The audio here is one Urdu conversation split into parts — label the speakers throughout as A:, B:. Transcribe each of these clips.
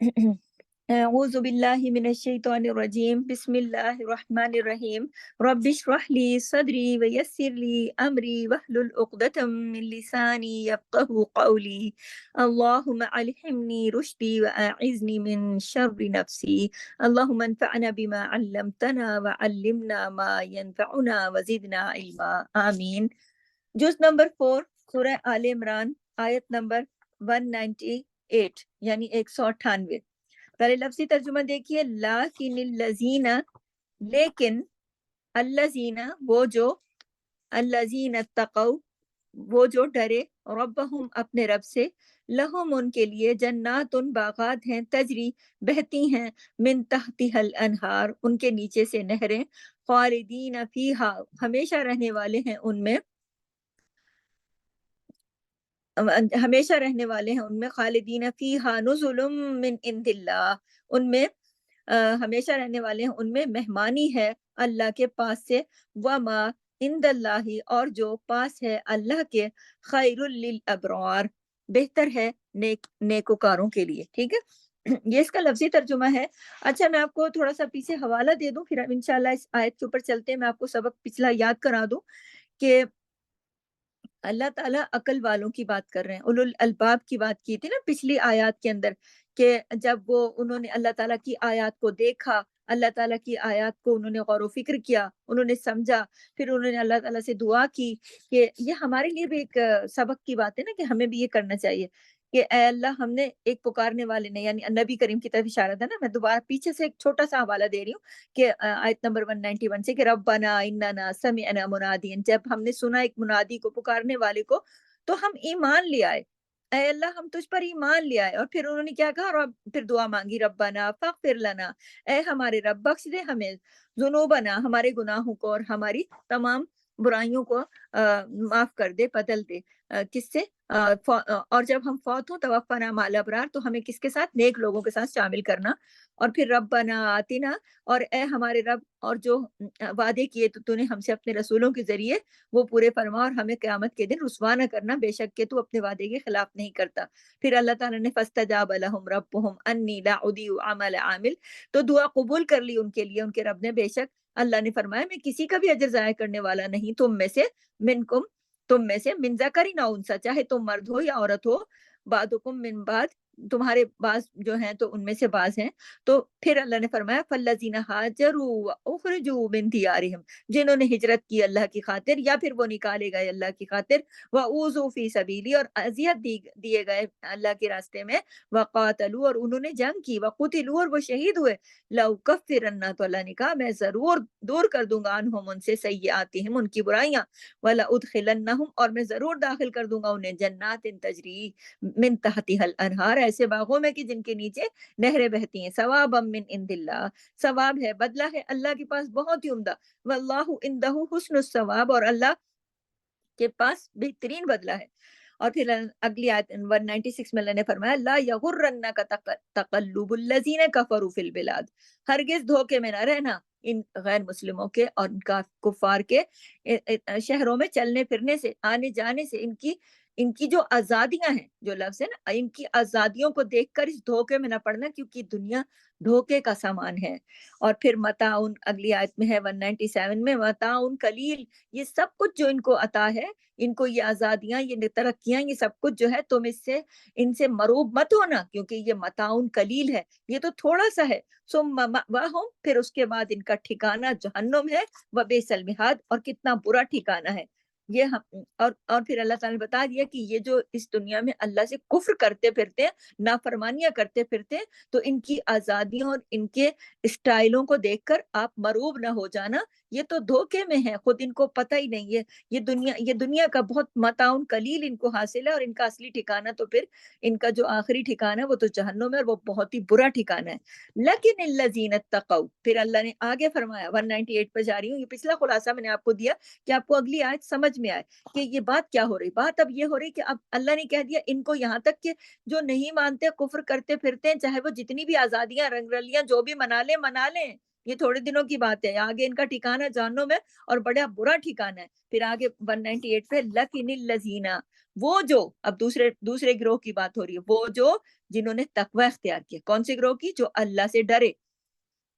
A: أعوذ بالله من الشيطان الرجيم بسم الله الرحمن الرحيم رب اشرح لي صدري ويسر لي أمري واحلل عقدة من لساني يفقه قولي اللهم ألهمني رشدي وأعذني من شر نفسي اللهم انفعنا بما علمتنا وعلمنا ما ينفعنا وزدنا علما آمين. جز نمبر 4 سورہ آل عمران آیت نمبر 198 یعنی 198. پہلے لفظی ترجمہ دیکھیے. لیکن الذین، لیکن الذین وہ جو، الذین اتقوا وہ جو ڈرے، ربہم اپنے رب سے، لہم ان کے لیے، جنات باغات ہیں، تجری بہتی ہیں، من تحتها الانہار ان کے نیچے سے نہریں، خالدین فیہا ہمیشہ رہنے والے ہیں ان میں، ہمیشہ رہنے والے ہیں ان میں، خالدین فیہا نزل من عند اللہ ان میں ہمیشہ رہنے والے ہیں ان میں مہمانی ہے اللہ کے پاس سے، وما عند اللہ اور جو پاس ہے اللہ کے، خیر للابرار بہتر ہے نیکوکاروں کے لیے. ٹھیک ہے، یہ اس کا لفظی ترجمہ ہے. اچھا میں آپ کو تھوڑا سا پیچھے حوالہ دے دوں، پھر انشاءاللہ اس آیت کے اوپر چلتے ہیں. میں آپ کو سبق پچھلا یاد کرا دوں کہ اللہ تعالیٰ عقل والوں کی بات کر رہے ہیں، اولو الالباب کی بات کی تھی نا پچھلی آیات کے اندر، کہ جب انہوں نے اللہ تعالیٰ کی آیات کو دیکھا، اللہ تعالیٰ کی آیات کو انہوں نے غور و فکر کیا، انہوں نے سمجھا، پھر انہوں نے اللہ تعالیٰ سے دعا کی کہ یہ ہمارے لیے بھی ایک سبق کی بات ہے نا، کہ ہمیں بھی یہ کرنا چاہیے کہ اے اللہ ہم نے ایک پکارنے والے نے، یعنی نبی کریم کی طرف اشارہ تھا نا. میں دوبارہ پیچھے سے ایک چھوٹا سا حوالہ دے رہی ہوں کہ آیت نمبر 191 سے، کہ ربنا اننا سمعنا منادیا، جب ہم نے سنا ایک منادی کو، پکارنے والے کو، تو ہم ایمان لے آئے. اے اللہ ہم تجھ پر ایمان لے آئے. اور پھر انہوں نے کیا کہا، پھر دعا مانگی، ربنا فاغفر لنا، اے ہمارے رب بخش دے ہمیں، ذنوبنا ہمارے گناہوں کو اور ہماری تمام برائیوں کو معاف کر دے، بدل دے. کس سے؟ اور جب ہم فوت ہوں توفنا مع الابرار، تو ہمیں کس کے ساتھ؟ نیک لوگوں کے ساتھ شامل کرنا. اور پھر ربنا آتنا، اور اے ہمارے رب، اور جو وعدے کیے تو نے ہم سے اپنے رسولوں کے ذریعے وہ پورے فرما، اور ہمیں قیامت کے دن رسوا نہ کرنا، بے شک کہ تو اپنے وعدے کے خلاف نہیں کرتا. پھر اللہ تعالیٰ نے فاستجاب لهم ربهم انی لا اضیع عمل عامل، تو دعا قبول کر لی ان کے لیے ان کے رب نے. بے شک اللہ نے فرمایا میں کسی کا بھی اجر ضائع کرنے والا نہیں، تم میں سے، منکم تم میں سے، من ذکر نہ انثی، چاہے تم مرد ہو یا عورت ہو، بعضکم من بعض تمہارے بعض جو ہیں تو ان میں سے بعض ہیں. تو پھر اللہ نے فرمایا فالذین ہاجروا واخرجوا من دیارہم، جنہوں نے ہجرت کی اللہ کی خاطر، یا پھر وہ نکالے گئے اللہ کی خاطر، واوذوا فی سبیلی، اور اذیت دیے گئے اللہ کے راستے میں، وقاتلوا اور انہوں نے جنگ کی، وقتلوا اور وہ شہید ہوئے، لأکفرن تو اللہ نے کہا میں ضرور دور کر دوں گا، عنہم ان سے، سیئاتہم ان کی برائیاں، وَلَأُدْخِلَنَّهُمْ اور میں ضرور داخل کر دوں گا انہیں، جنات تجری من تحتها الانہار، ایسے باغوں میں کہ جن کے نیچے نہریں بہتی ہیں، ثوابا من عند اللہ، ثواب ہے، بدلہ ہے اللہ کے پاس بہت ہی عمدہ، واللہ عنده حسن الثواب، اور اللہ کے پاس بہترین بدلہ ہے. اور پھر اگلی آیت 196 میں اللہ نے فرمایا لا یغرنک تقلب الذین کفروا فی البلاد، ہرگز دھوکے میں نہ رہنا ان غیر مسلموں کے اور ان کا کفار کے شہروں میں چلنے پھرنے سے، آنے جانے سے. ان کی جو آزادیاں ہیں، جو لفظ ہے نا، ان کی آزادیوں کو دیکھ کر اس دھوکے میں نہ پڑنا، کیونکہ دنیا دھوکے کا سامان ہے. اور پھر متاعن اگلی آیت میں ہے 197 میں، متاعن قلیل، یہ سب کچھ جو ان کو عطا ہے، ان کو یہ آزادیاں، یہ ترقیاں، یہ سب کچھ جو ہے، تم ان سے مروب مت ہونا، کیونکہ یہ متاعن قلیل ہے، یہ تو تھوڑا سا ہے. ثم مأواہم پھر اس کے بعد ان کا ٹھکانہ جہنم ہے، وبئس المہاد اور کتنا برا ٹھکانہ ہے. یہ اور پھر اللہ تعالیٰ نے بتا دیا کہ یہ جو اس دنیا میں اللہ سے کفر کرتے پھرتے ہیں، نافرمانیاں کرتے پھرتے ہیں، تو ان کی آزادیوں اور ان کے اسٹائلوں کو دیکھ کر آپ مروب نہ ہو جانا، یہ تو دھوکے میں ہے، خود ان کو پتہ ہی نہیں ہے. یہ دنیا کا بہت متاعن قلیل ان کو حاصل ہے، اور ان کا اصلی ٹھکانہ تو پھر ان کا جو آخری ٹھکانہ ہے وہ تو جہنم ہے، اور وہ بہت ہی برا ٹھکانہ ہے. لیکن الذین اتقوا، پھر اللہ نے آگے فرمایا، 198 پہ جا رہی ہوں، یہ پچھلا خلاصہ میں نے آپ کو دیا کہ آپ کو اگلی آیت سمجھ میں آئے کہ یہ بات کیا ہو رہی. بات اب یہ ہو رہی کہ اب اللہ نے کہہ دیا ان کو، یہاں تک کہ جو نہیں مانتے، کفر کرتے پھرتے ہیں، چاہے وہ جتنی بھی آزادیاں رنگ رلیاں جو بھی منا لیں، یہ تھوڑے دنوں کی بات ہے، آگے ان کا ٹھکانہ جہنم ہے، اور بڑا برا ٹھکانہ ہے. پھر آگے 198 پہ لیکن الذین، وہ جو اب دوسرے گروہ کی بات ہو رہی ہے، وہ جو جنہوں نے تقوی اختیار کیا. کون سی گروہ کی؟ جو اللہ سے ڈرے.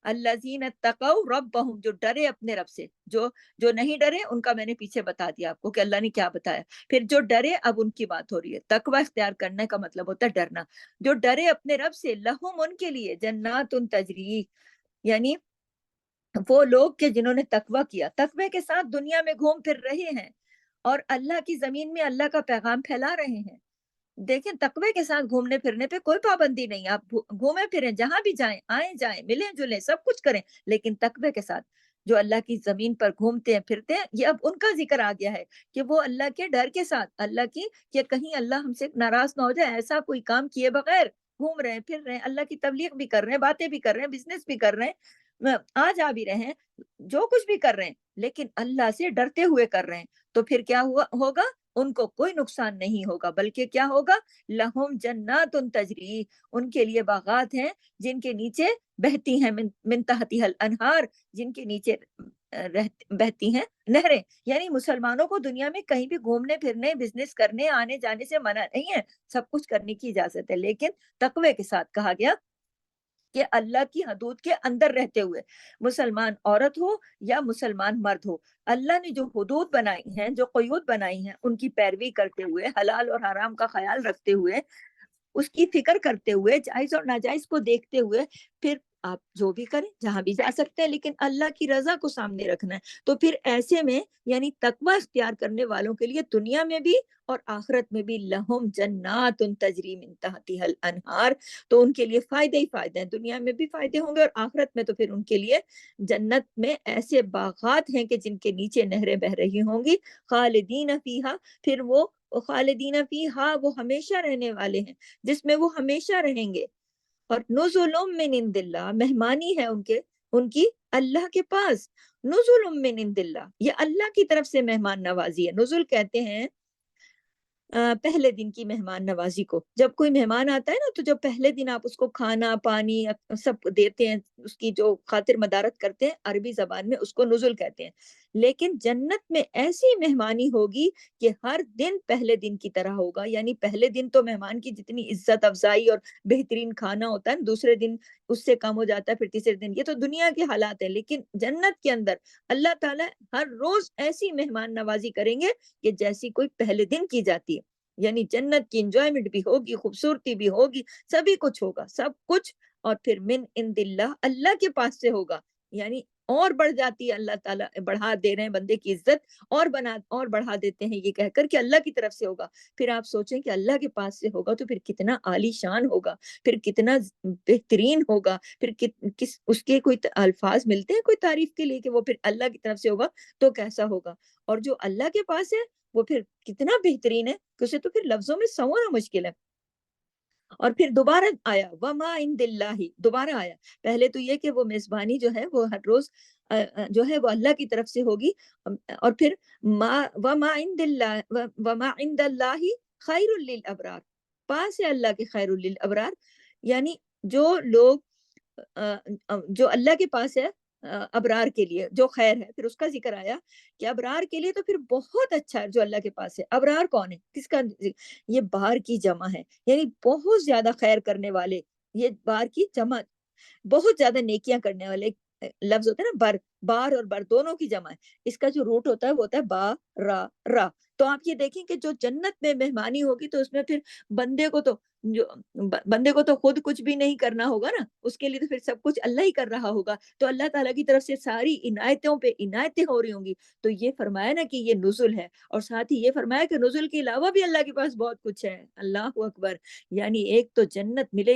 A: الذین اتقوا ربہم، جو ڈرے اپنے رب سے. جو نہیں ڈرے ان کا میں نے پیچھے بتا دیا آپ کو کہ اللہ نے کیا بتایا. پھر جو ڈرے، اب ان کی بات ہو رہی ہے. تقوی اختیار کرنے کا مطلب ہوتا ہے ڈرنا. جو ڈرے اپنے رب سے، لہم ان کے لیے جنات تجری، یعنی وہ لوگ کہ جنہوں نے تقوی کیا، تقوی کے ساتھ دنیا میں گھوم پھر رہے ہیں اور اللہ کی زمین میں اللہ کا پیغام پھیلا رہے ہیں. دیکھیں تقوی کے ساتھ گھومنے پھرنے پہ کوئی پابندی نہیں. آپ گھومیں پھریں، جہاں بھی جائیں، آئیں جائیں، ملیں جلیں، سب کچھ کریں، لیکن تقوی کے ساتھ. جو اللہ کی زمین پر گھومتے ہیں پھرتے ہیں، یہ اب ان کا ذکر آ گیا ہے کہ وہ اللہ کے ڈر کے ساتھ، اللہ کی کہ کہیں اللہ ہم سے ناراض نہ ہو جائے، ایسا کوئی کام کیے بغیر گھوم رہے ہیں، پھر رہے ہیں، اللہ کی تبلیغ بھی کر رہے ہیں، باتیں بھی کر رہے ہیں، بزنس بھی کر رہے ہیں، آ جا بھی رہے ہیں، جو کچھ بھی کر رہے ہیں، لیکن اللہ سے ڈرتے ہوئے کر رہے ہیں. تو پھر کیا ہوگا؟ ان کو کوئی نقصان نہیں ہوگا، بلکہ کیا ہوگا؟ لہم جنات تجری، ان کے لیے باغات ہیں جن کے نیچے بہتی ہیں من تحتها الانہار، جن کے نیچے بہتی ہیں نہریں. یعنی مسلمانوں کو دنیا میں کہیں بھی گھومنے پھرنے، بزنس کرنے، آنے جانے سے منع نہیں ہے، سب کچھ کرنے کی اجازت ہے، لیکن تقوی کے ساتھ کہا گیا کہ اللہ کی حدود کے اندر رہتے ہوئے. مسلمان عورت ہو یا مسلمان مرد ہو، اللہ نے جو حدود بنائی ہیں، جو قیود بنائی ہیں، ان کی پیروی کرتے ہوئے، حلال اور حرام کا خیال رکھتے ہوئے، اس کی فکر کرتے ہوئے، جائز اور ناجائز کو دیکھتے ہوئے، پھر آپ جو بھی کریں، جہاں بھی جا سکتے ہیں، لیکن اللہ کی رضا کو سامنے رکھنا ہے. تو پھر ایسے میں یعنی تقوی اختیار کرنے والوں کے لیے دنیا میں بھی اور آخرت میں بھی لہم جنات تجری من تحتها الانہار، تو ان کے لیے فائدے ہی فائدے ہیں. دنیا میں بھی فائدے ہوں گے اور آخرت میں تو پھر ان کے لیے جنت میں ایسے باغات ہیں کہ جن کے نیچے نہریں بہ رہی ہوں گی. خالدین فیہا، پھر وہ خالدین فیہا، وہ ہمیشہ رہنے والے ہیں جس میں وہ ہمیشہ رہیں گے. اور نزل من عند اللہ، مہمانی ہے ان کی اللہ کے پاس. نزل من عند اللہ، یہ اللہ کی طرف سے مہمان نوازی ہے. نزل کہتے ہیں پہلے دن کی مہمان نوازی کو. جب کوئی مہمان آتا ہے نا، تو جب پہلے دن آپ اس کو کھانا پانی سب دیتے ہیں، اس کی جو خاطر مدارت کرتے ہیں، عربی زبان میں اس کو نزل کہتے ہیں. لیکن جنت میں ایسی مہمانی ہوگی کہ ہر دن پہلے دن کی طرح ہوگا. یعنی پہلے دن تو مہمان کی جتنی عزت افزائی اور بہترین کھانا ہوتا ہے، دوسرے دن اس سے کم ہو جاتا ہے، پھر تیسرے دن. یہ تو دنیا کے حالات ہیں، لیکن جنت کے اندر اللہ تعالیٰ ہر روز ایسی مہمان نوازی کریں گے کہ جیسی کوئی پہلے دن کی جاتی ہے. یعنی جنت کی انجوائمنٹ بھی ہوگی، خوبصورتی بھی ہوگی، سبھی کچھ ہوگا، سب کچھ. اور پھر من عند اللہ، اللہ کے پاس سے ہوگا. یعنی اور بڑھ جاتی ہے، اللہ تعالیٰ بڑھا دے رہے ہیں بندے کی عزت، اور بڑھا دیتے ہیں یہ کہہ کر کہ اللہ کی طرف سے ہوگا. پھر آپ سوچیں کہ اللہ کے پاس سے ہوگا تو پھر کتنا عالی شان ہوگا، پھر کتنا بہترین ہوگا، پھر اس کے کوئی الفاظ ملتے ہیں کوئی تعریف کے لیے کہ وہ پھر اللہ کی طرف سے ہوگا تو کیسا ہوگا. اور جو اللہ کے پاس ہے وہ پھر کتنا بہترین ہے کہ اسے تو پھر لفظوں میں سمجھنا مشکل ہے. اور پھر دوبارہ آیا وما عند اللہ، دوبارہ آیا. پہلے تو یہ کہ وہ میزبانی جو ہے وہ ہر روز جو ہے وہ اللہ کی طرف سے ہوگی. اور پھر وما عند اللہ خیر للابرار، پاس ہے اللہ کے خیر للابرار. یعنی جو لوگ جو اللہ کے پاس ہے ابرار کے لیے جو خیر ہے، پھر اس کا ذکر آیا کہ ابرار کے لیے تو پھر بہت اچھا ہے جو اللہ کے پاس ہے. ابرار کون ہے؟ کس کا؟ یہ بار کی جمع ہے، یعنی بہت زیادہ خیر کرنے والے. یہ بار کی جمع، بہت زیادہ نیکیاں کرنے والے. لفظ ہوتا ہے نا بار اور بر دونوں کی جمع ہے. اس کا جو روٹ ہوتا ہے وہ ہوتا ہے با را را. تو آپ یہ دیکھیں کہ جو جنت میں مہمانی ہوگی تو اس میں پھر بندے کو تو بندے کو تو خود کچھ بھی نہیں کرنا ہوگا نا، اس کے لیے تو پھر سب کچھ اللہ ہی کر رہا ہوگا. تو اللہ تعالیٰ کی طرف سے ساری عنایتوں پہ عنایتیں ہو رہی ہوں گی. تو یہ فرمایا نا کہ یہ نزل ہے، اور ساتھ ہی یہ فرمایا کہ نزل کے علاوہ بھی اللہ کے پاس بہت کچھ ہے. اللہ اکبر. یعنی ایک تو جنت ملے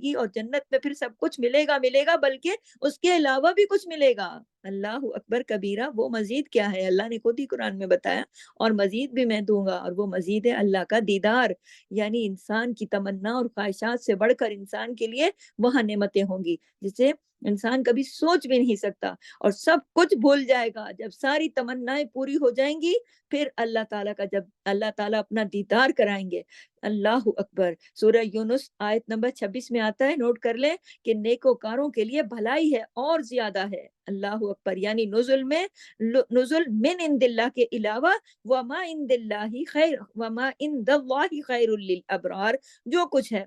A: گی اور جنت میں پھر سب کچھ ملے گا، بلکہ اس کے علاوہ بھی کچھ ملے گا. اللہ اکبر کبیرہ. وہ مزید کیا ہے اللہ نے خود ہی قرآن میں بتایا، اور مزید بھی میں دوں گا، اور وہ مزید ہے اللہ کا دیدار. یعنی انسان کی تمنا اور خواہشات سے بڑھ کر انسان کے لیے وہاں نعمتیں ہوں گی. جسے انسان کبھی سوچ بھی نہیں سکتا، اور سب کچھ بھول جائے گا جب ساری تمنائیں پوری ہو جائیں گی، پھر اللہ تعالیٰ کا جب اللہ تعالیٰ اپنا دیدار کرائیں گے۔ اللہ اکبر، سورہ یونس آیت نمبر 26 میں آتا ہے، نوٹ کر لیں کہ نیکوکاروں کے لیے بھلائی ہے اور زیادہ ہے۔ اللہ اکبر، یعنی نزل من عند اللہ کے علاوہ وما عند اللہ خیر، وما عند اللہ خیر للابرار، جو کچھ ہے،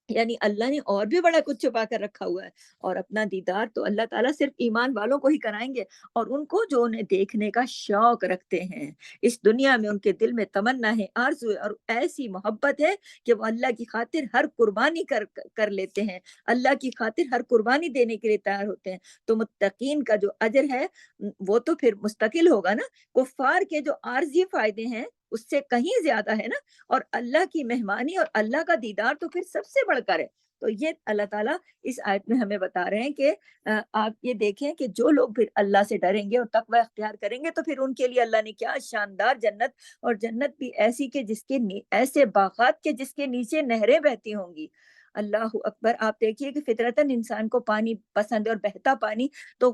A: یعنی اللہ نے اور بھی بڑا کچھ چھپا کر رکھا ہوا ہے۔ اور اپنا دیدار تو اللہ تعالیٰ صرف ایمان والوں کو ہی کرائیں گے، اور ان کو جو انہیں دیکھنے کا شوق رکھتے ہیں، اس دنیا میں ان کے دل میں تمنا ہے، آرزو ہے، اور ایسی محبت ہے کہ وہ اللہ کی خاطر ہر قربانی کر لیتے ہیں، اللہ کی خاطر ہر قربانی دینے کے لیے تیار ہوتے ہیں۔ تو متقین کا جو اجر ہے وہ تو پھر مستقل ہوگا نا، کفار کے جو عارضی فائدے ہیں اس سے کہیں زیادہ ہے نا، اور اللہ کی مہمانی اور اللہ کا دیدار تو پھر سب سے بڑھ کر ہے۔ تو یہ اللہ تعالیٰ اس آیت میں ہمیں بتا رہے ہیں کہ آپ یہ دیکھیں کہ جو لوگ پھر اللہ سے ڈریں گے اور تقوی اختیار کریں گے تو پھر ان کے لیے اللہ نے کیا شاندار جنت، اور جنت بھی ایسی کہ ایسے باغات کے جس کے نیچے نہریں بہتی ہوں گی۔ اللہ اکبر، آپ دیکھیے کہ فطرتاً انسان کو پانی پسند ہے، اور بہتا پانی تو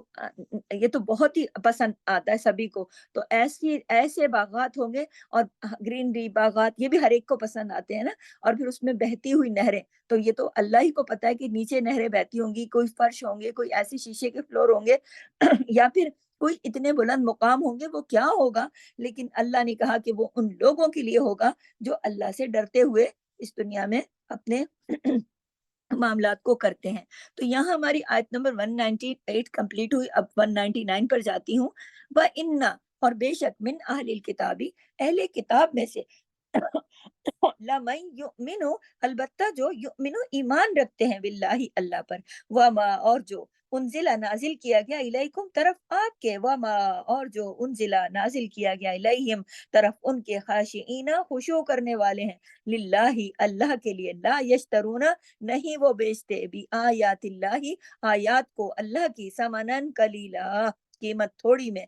A: یہ تو بہت ہی پسند آتا ہے سبھی کو۔ تو ایسے باغات ہوں گے، اور گرینری باغات یہ بھی ہر ایک کو پسند آتے ہیں نا، اور پھر اس میں بہتی ہوئی نہریں، تو یہ تو اللہ ہی کو پتا ہے کہ نیچے نہریں بہتی ہوں گی، کوئی فرش ہوں گے، کوئی ایسے شیشے کے فلور ہوں گے یا پھر کوئی اتنے بلند مقام ہوں گے، وہ کیا ہوگا، لیکن اللہ نے کہا کہ وہ ان لوگوں کے لیے ہوگا جو اللہ سے ڈرتے ہوئے اس دنیا میں اپنے معاملات کو کرتے ہیں۔ تو یہاں ہماری آیت نمبر 198 کمپلیٹ ہوئی، اب 199 پر جاتی ہوں۔ وَإِنَّ، اور بے شک، من اہل الکتابی، اہل کتاب میں سے، لَمَن یؤمنُ، البتہ جو یؤمنُ ایمان رکھتے ہیں، باللہ اللہ پر، وما، اور جو انزلہ نازل کیا گیا، الیکم طرف آپ کے، وما، اور جو انزلہ نازل کیا گیا، الیہم طرف ان کے، خاشعین خشوع کرنے والے ہیں، للہ اللہ کے لیے، لا یشترون نہیں وہ بیچتے، بھی آیات اللہ آیات کو اللہ کی، ثمنن قلیلا قیمت تھوڑی میں،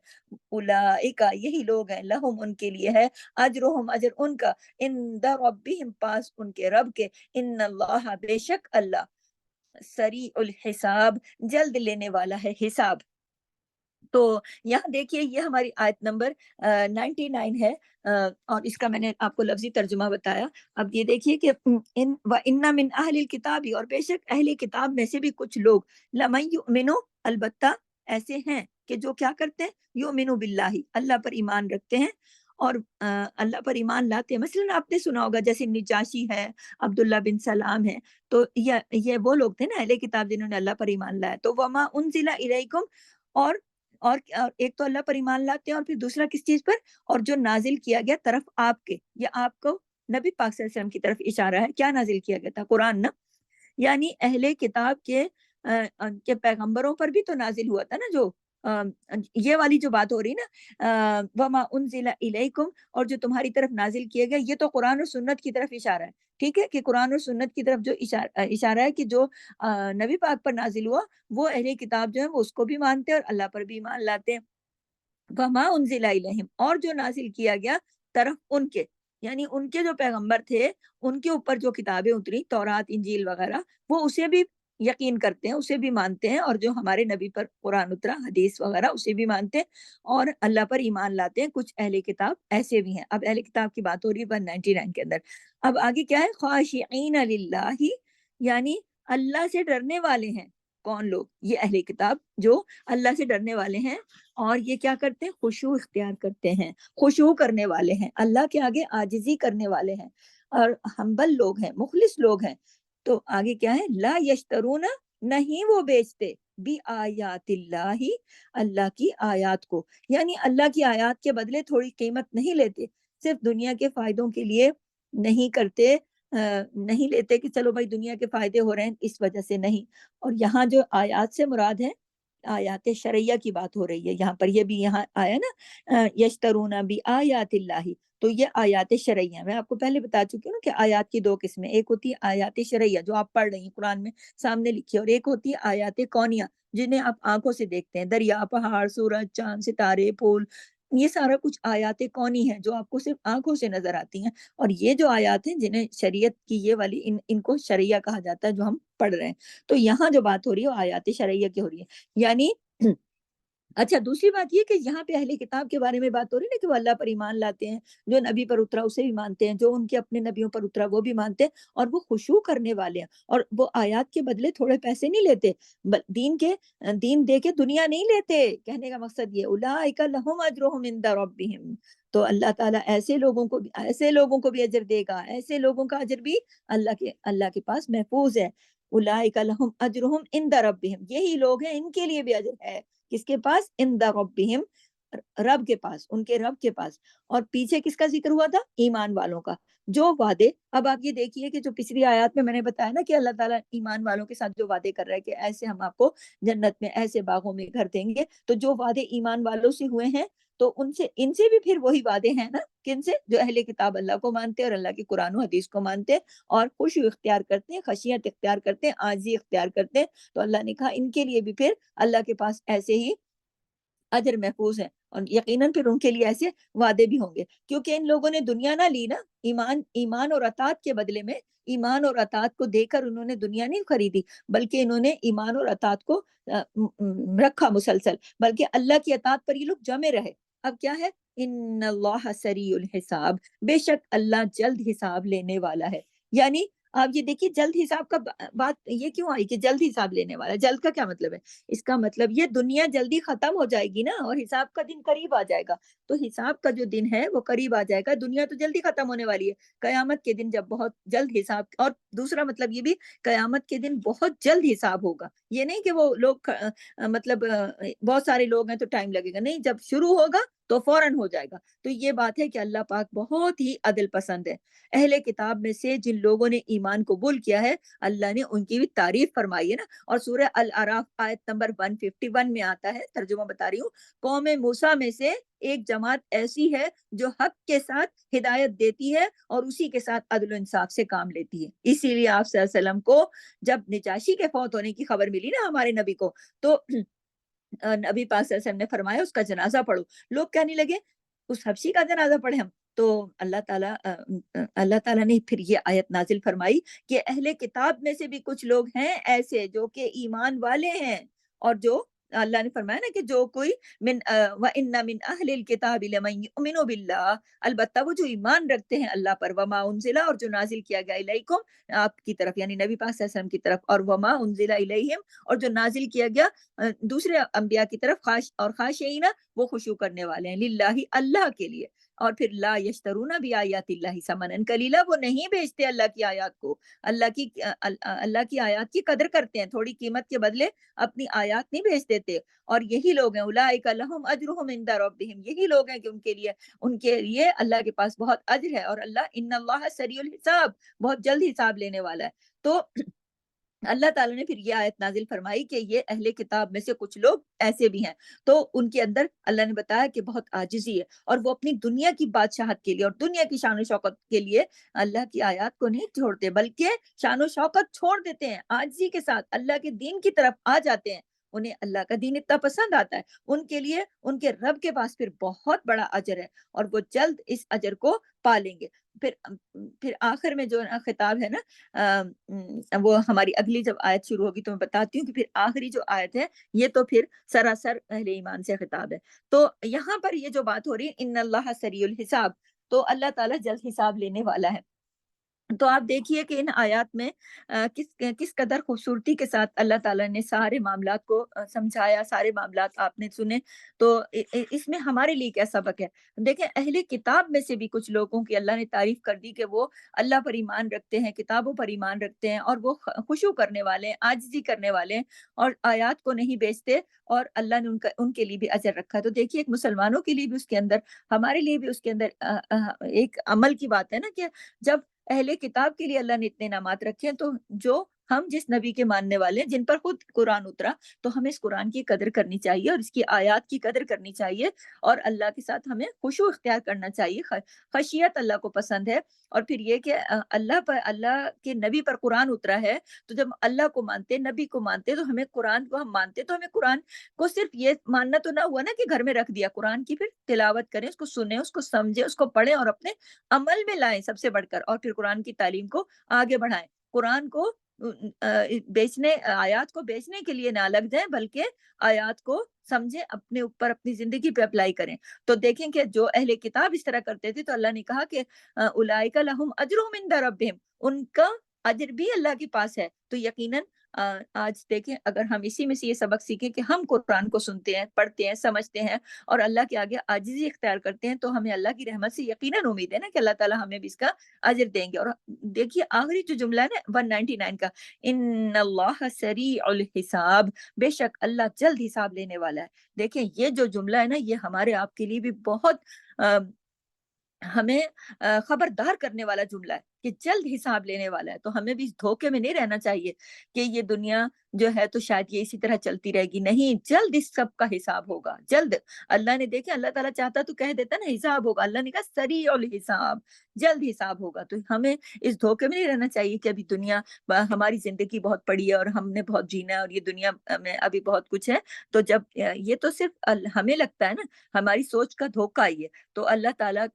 A: اولئک یہی لوگ ہیں، لہم ان کے لیے ہے، اجرہم اجر ان کا، عند ربہم پاس ان کے رب کے، ان اللہ بے شک اللہ، سریع الحساب جلد لینے والا ہے حساب۔ تو یہاں دیکھیے یہ ہماری آیت نمبر 99 ہے، اور اس کا میں نے آپ کو لفظی ترجمہ بتایا۔ اب یہ دیکھیے کہ وَإِنَّ مِنْ أَهْلِ الْكِتَابِ، اور بے شک اہل کتاب میں سے بھی کچھ لوگ، لَمَن يُؤْمِنُ، البتہ ایسے ہیں کہ جو کیا کرتے ہیں، یؤمنو باللہ، اللہ پر ایمان رکھتے ہیں، اور اللہ پر ایمان لاتے ہیں۔ مثلا آپ نے سنا ہوگا جیسے نجاشی ہے، عبداللہ بن سلام ہے، تو یہ وہ لوگ تھے نا اہل کتاب جنہوں نے اللہ پر ایمان لایا۔ تو وَمَا أُنزِلَ إِلَيْكُمْ، اور اور ایک تو اللہ پر ایمان لاتے ہیں، اور پھر دوسرا کس چیز پر، اور جو نازل کیا گیا طرف آپ کے، یا آپ کو نبی پاک صلی اللہ علیہ وسلم کی طرف اشارہ ہے، کیا نازل کیا گیا تھا، قرآن نا، یعنی اہل کتاب کے پیغمبروں پر بھی تو نازل ہوا تھا نا، جو یہ والی جو بات ہو رہی نا، وما انزل الیکم، اور جو تمہاری طرف نازل کیے گئے، یہ تو قرآن اور سنت کی طرف اشارہ ہے، ٹھیک ہے، کہ قرآن اور سنت کی طرف جو اشارہ ہے کہ جو نبی پاک پر نازل ہوا، وہ اہل کتاب جو ہے وہ اس کو بھی مانتے ہیں اور اللہ پر بھی ایمان لاتے ہیں۔ وما انزل الیہم، اور جو نازل کیا گیا طرف ان کے، یعنی ان کے جو پیغمبر تھے، ان کے اوپر جو کتابیں اتری، تورات، انجیل وغیرہ، وہ اسے بھی یقین کرتے ہیں، اسے بھی مانتے ہیں، اور جو ہمارے نبی پر قرآن اترا، حدیث وغیرہ، اسے بھی مانتے ہیں اور اللہ پر ایمان لاتے ہیں۔ کچھ اہل کتاب ایسے بھی ہیں۔ اب اہل کتاب کی بات ہو رہی ہے 199 کے اندر۔ اب آگے کیا ہے، خاشعین للہ، یعنی اللہ سے ڈرنے والے ہیں۔ کون لوگ؟ یہ اہل کتاب جو اللہ سے ڈرنے والے ہیں، اور یہ کیا کرتے ہیں، خشوع اختیار کرتے ہیں، خشوع کرنے والے ہیں، اللہ کے آگے عاجزی کرنے والے ہیں، اور ہمبل لوگ ہیں، مخلص لوگ ہیں۔ تو آگے کیا ہے، لا یشترون، نہیں وہ بیچتے، بھی آیات اللہ، اللہ کی آیات کو، یعنی اللہ کی آیات کے بدلے تھوڑی قیمت نہیں لیتے، صرف دنیا کے فائدوں کے لیے نہیں کرتے، نہیں لیتے کہ چلو بھائی دنیا کے فائدے ہو رہے ہیں اس وجہ سے نہیں۔ اور یہاں جو آیات سے مراد ہے، آیات شرعیہ کی بات ہو رہی ہے یہاں پر، یہ بھی یہاں آیا نا، یشترون بھی آیات اللہ، تو یہ آیات شرعیہ، میں آپ کو پہلے بتا چکی ہوں نا کہ آیات کی دو قسمیں، ایک ہوتی ہے آیات شرعیہ جو آپ پڑھ رہی ہیں قرآن میں سامنے لکھی ہے، اور ایک ہوتی ہے آیات کونیہ جنہیں آپ آنکھوں سے دیکھتے ہیں، دریا، پہاڑ، سورج، چاند، ستارے، پھول، یہ سارا کچھ آیات کونی ہیں جو آپ کو صرف آنکھوں سے نظر آتی ہیں، اور یہ جو آیات ہیں جنہیں شریعت کی یہ والی ان کو شرعیہ کہا جاتا ہے جو ہم پڑھ رہے ہیں۔ تو یہاں جو بات ہو رہی ہے وہ آیات شرعیہ کی ہو رہی ہے، یعنی اچھا دوسری بات یہ کہ یہاں پہ اہل کتاب کے بارے میں بات ہو رہی ہے نا کہ وہ اللہ پر ایمان لاتے ہیں، جو نبی پر اترا اسے بھی مانتے ہیں، جو ان کے اپنے نبیوں پر اترا وہ بھی مانتے ہیں، اور وہ خشوع کرنے والے ہیں، اور وہ آیات کے بدلے تھوڑے پیسے نہیں لیتے، دین دے کے دنیا نہیں لیتے۔ کہنے کا مقصد یہ اولئک لہم اجرہم عند ربہم، تو اللہ تعالیٰ ایسے لوگوں کو بھی اجر دے گا، ایسے لوگوں کا اجر بھی اللہ کے پاس محفوظ ہے۔ اولئک لہم اجرہم عند ربہم، یہی لوگ ہیں ان کے لیے بھی اجر ہے، کس کے پاس؟ عند ربہم، رب کے پاس، ان کے رب کے پاس۔ اور پیچھے کس کا ذکر ہوا تھا؟ ایمان والوں کا، جو وعدے، اب آپ یہ دیکھیے کہ جو پچھلی آیات میں نے بتایا نا کہ اللہ تعالیٰ ایمان والوں کے ساتھ جو وعدے کر رہا ہے کہ ایسے ہم آپ کو جنت میں ایسے باغوں میں گھر دیں گے، تو جو وعدے ایمان والوں سے ہوئے ہیں تو ان سے بھی پھر وہی وعدے ہیں نا، کن سے؟ جو اہل کتاب اللہ کو مانتے ہیں اور اللہ کی قرآن و حدیث کو مانتے ہیں اور خشوع اختیار کرتے ہیں، خشیت اختیار کرتے ہیں، عاجزی اختیار کرتے ہیں، تو اللہ نے کہا ان کے لیے بھی پھر اللہ کے پاس ایسے ہی اجر محفوظ ہے، اور یقیناً پھر ان کے لیے ایسے وعدے بھی ہوں گے، کیونکہ ان لوگوں نے دنیا نہ لی نا، ایمان اور اطاعت کے بدلے میں، ایمان اور اطاعت کو دے کر انہوں نے دنیا نہیں خریدی، بلکہ انہوں نے ایمان اور اطاعت کو رکھا مسلسل، بلکہ اللہ کی اطاعت پر یہ لوگ جمے رہے۔ اب کیا ہے؟ ان اللہ سریع الحساب، بے شک اللہ جلد حساب لینے والا ہے، یعنی آپ یہ دیکھیے جلد حساب کا بات یہ کیوں آئی کہ جلد حساب لینے والا ہے؟ جلد کا کیا مطلب ہے؟ اس کا مطلب یہ دنیا جلدی ختم ہو جائے گی نا، اور حساب کا دن قریب آ جائے گا، تو حساب کا جو دن ہے وہ قریب آ جائے گا، دنیا تو جلدی ختم ہونے والی ہے، قیامت کے دن جب بہت جلد حساب، اور دوسرا مطلب یہ بھی قیامت کے دن بہت جلد حساب ہوگا، یہ نہیں کہ وہ لوگ مطلب بہت سارے لوگ ہیں تو ٹائم لگے گا، نہیں، جب شروع ہوگا تو فوراً ہو جائے گا۔ تو یہ بات ہے کہ اللہ پاک بہت ہی عدل پسند ہے۔ اہل کتاب میں سے جن لوگوں نے ایمان قبول کیا ہے، اللہ نے ان کی بھی تعریف فرمائی ہے نا، اور سورہ الاعراف آیت نمبر 151 میں آتا ہے، ترجمہ بتا رہی ہوں، قوم موسیٰ میں سے ایک جماعت ایسی ہے جو حق کے ساتھ ہدایت دیتی ہے اور اسی کے ساتھ عدل و انصاف سے کام لیتی ہے۔ اسی لیے آپ صلی اللہ علیہ وسلم کو جب نجاشی کے فوت ہونے کی خبر ملی نا ہمارے نبی کو، تو نبی پاک صلی اللہ علیہ وسلم نے فرمایا اس کا جنازہ پڑھو، لوگ کہنے لگے اس حبشی کا جنازہ پڑھے ہم، تو اللہ تعالیٰ نے پھر یہ آیت نازل فرمائی کہ اہل کتاب میں سے بھی کچھ لوگ ہیں ایسے جو کہ ایمان والے ہیں، اور جو اللہ نے فرمایا نا کہ جو کوئی وَإِنَّ مِنْ أَهْلِ الْكِتَابِ لَمَن يُؤْمِنُ بِاللَّهِ، البتہ وہ جو ایمان رکھتے ہیں اللہ پر، وما انزل، اور جو نازل کیا گیا الیکم، آپ کی طرف، یعنی نبی پاک صلی اللہ علیہ وسلم کی طرف، اور وما انزل الیہم، اور جو نازل کیا گیا دوسرے انبیاء کی طرف، خاشعین، وہ خشوع کرنے والے ہیں للہ، اللہ کے لیے، اور پھر لا یشترون بآیات اللہ ثمنا قلیلا، وہ نہیں بیچتے اللہ کی آیات کو، اللہ کی آیات کی قدر کرتے ہیں، تھوڑی قیمت کے بدلے اپنی آیات نہیں بیچ دیتے، اور یہی لوگ ہیں اولئک لہم اجرہم عند ربہم، یہی لوگ ہیں کہ ان کے لیے اللہ کے پاس بہت اجر ہے، اور ان اللہ سریع الحساب، بہت جلد حساب لینے والا ہے۔ تو اللہ تعالیٰ نے پھر یہ آیت نازل فرمائی کہ یہ اہل کتاب میں سے کچھ لوگ ایسے بھی ہیں، تو ان کے اندر اللہ نے بتایا کہ بہت عاجزی ہے، اور وہ اپنی دنیا کی بادشاہت کے لیے اور دنیا کی شان و شوکت کے لیے اللہ کی آیات کو نہیں چھوڑتے، بلکہ شان و شوکت چھوڑ دیتے ہیں، عاجزی کے ساتھ اللہ کے دین کی طرف آ جاتے ہیں، انہیں اللہ کا دین اتنا پسند آتا ہے، ان کے لیے ان کے رب کے پاس پھر بہت بڑا اجر ہے، اور وہ جلد اس اجر کو پالیں گے۔ پھر آخر میں جو خطاب ہے نا، وہ ہماری اگلی جب آیت شروع ہوگی تو میں بتاتی ہوں کہ پھر آخری جو آیت ہے یہ تو پھر سراسر اہل ایمان سے خطاب ہے۔ تو یہاں پر یہ جو بات ہو رہی ہے ان اللہ سریع الحساب، تو اللہ تعالیٰ جلد حساب لینے والا ہے۔ تو آپ دیکھیے کہ ان آیات میں کس قدر خوبصورتی کے ساتھ اللہ تعالیٰ نے سارے معاملات کو سمجھایا، سارے معاملات آپ نے سنے، تو اس میں ہمارے لیے کیا سبق ہے؟ دیکھیں اہل کتاب میں سے بھی کچھ لوگوں کی اللہ نے تعریف کر دی کہ وہ اللہ پر ایمان رکھتے ہیں، کتابوں پر ایمان رکھتے ہیں، اور وہ خشوع کرنے والے ہیں، عاجزی کرنے والے ہیں، اور آیات کو نہیں بیچتے، اور اللہ نے ان کے لیے بھی اجر رکھا ہے۔ تو دیکھیے ایک مسلمانوں کے لیے بھی اس کے اندر، ہمارے لیے بھی اس کے اندر ایک عمل کی بات ہے نا کہ جب اہل کتاب کے لیے اللہ نے اتنے انعامات رکھے ہیں، تو جو ہم جس نبی کے ماننے والے ہیں جن پر خود قرآن اترا، تو ہمیں اس قرآن کی قدر کرنی چاہیے اور اس کی آیات کی قدر کرنی چاہیے، اور اللہ کے ساتھ ہمیں خشوع اختیار کرنا چاہیے۔ خشیت اللہ کو پسند ہے، اور پھر یہ کہ اللہ کے نبی پر قرآن اترا ہے، تو جب اللہ کو مانتے، نبی کو مانتے، تو ہمیں قرآن کو ہم مانتے، تو ہمیں قرآن کو صرف یہ ماننا تو نہ ہوا نا کہ گھر میں رکھ دیا، قرآن کی پھر تلاوت کریں، اس کو سنیں، اس کو سمجھیں، اس کو پڑھیں اور اپنے عمل میں لائیں سب سے بڑھ کر، اور پھر قرآن کی تعلیم کو آگے بڑھائیں۔ قرآن کو آیات کو بیچنے کے لیے نہ لگ جائیں، بلکہ آیات کو سمجھیں، اپنے اوپر اپنی زندگی پہ اپلائی کریں۔ تو دیکھیں کہ جو اہل کتاب اس طرح کرتے تھے، تو اللہ نے کہا کہ اولئک لہم اجرہم عند ربہم، ان کا اجر بھی اللہ کے پاس ہے۔ تو یقیناً آج دیکھیں، اگر ہم اسی میں سے یہ سبق سیکھیں کہ ہم قرآن کو سنتے ہیں، پڑھتے ہیں، سمجھتے ہیں اور اللہ کے آگے عاجزی اختیار کرتے ہیں، تو ہمیں اللہ کی رحمت سے یقیناً امید ہے نا کہ اللہ تعالیٰ ہمیں بھی اس کا اجر دیں گے۔ اور دیکھیے آخری جو جملہ ہے نا 199 کا، ان اللہ سریع الحساب، بے شک اللہ جلد حساب لینے والا ہے۔ دیکھیں یہ جو جملہ ہے نا، یہ ہمارے آپ کے لیے بھی بہت ہمیں خبردار کرنے والا جملہ ہے کہ جلد حساب لینے والا ہے۔ تو ہمیں بھی اس دھوکے میں نہیں رہنا چاہیے کہ یہ دنیا جو ہے تو شاید یہ اسی طرح چلتی رہے گی، نہیں، جلد اس سب کا حساب ہوگا، جلد۔ اللہ نے دیکھا، اللہ تعالیٰ چاہتا تو کہہ دیتا نا حساب ہوگا، اللہ نے کہا سریع الحساب، جلد حساب ہوگا۔ تو ہمیں اس دھوکے میں نہیں رہنا چاہیے کہ ابھی دنیا، ہماری زندگی بہت پڑی ہے اور ہم نے بہت جینا ہے اور یہ دنیا میں ابھی بہت کچھ ہے۔ تو جب یہ تو صرف ہمیں لگتا ہے نا، ہماری سوچ کا دھوکہ ہی ہے۔ تو اللہ تعالیٰ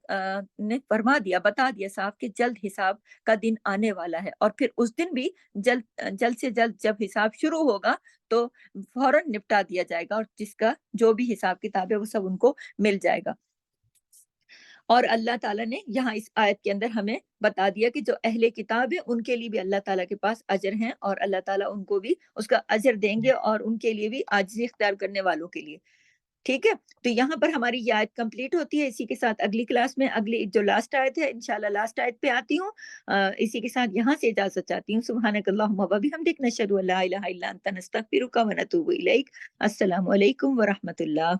A: نے فرما دیا، بتا دیا صاف کہ جلد حساب کا دن آنے والا ہے، اور پھر اس دن بھی جلد سے جلد جب حساب شروع ہوگا تو فوراً نپٹا دیا جائے گا، اور جس کا جو بھی حساب کتاب ہے وہ سب ان کو مل جائے گا۔ اور اللہ تعالیٰ نے یہاں اس آیت کے اندر ہمیں بتا دیا کہ جو اہل کتاب ہے ان کے لیے بھی اللہ تعالیٰ کے پاس اجر ہیں، اور اللہ تعالیٰ ان کو بھی اس کا اجر دیں گے، اور ان کے لیے بھی عاجزی اختیار کرنے والوں کے لیے۔ ٹھیک ہے، تو یہاں پر ہماری یہ آیت کمپلیٹ ہوتی ہے۔ اسی کے ساتھ اگلی کلاس میں اگلی جو لاسٹ آیت ہے، انشاءاللہ لاسٹ آیت پہ آتی ہوں۔ اسی کے ساتھ یہاں سے اجازت چاہتی ہوں۔ سبحانک اللہم و بحمدک، نشہد ان لا الہ الا انت، نستغفرک و نتوب الیک۔ السلام علیکم ورحمۃ اللہ۔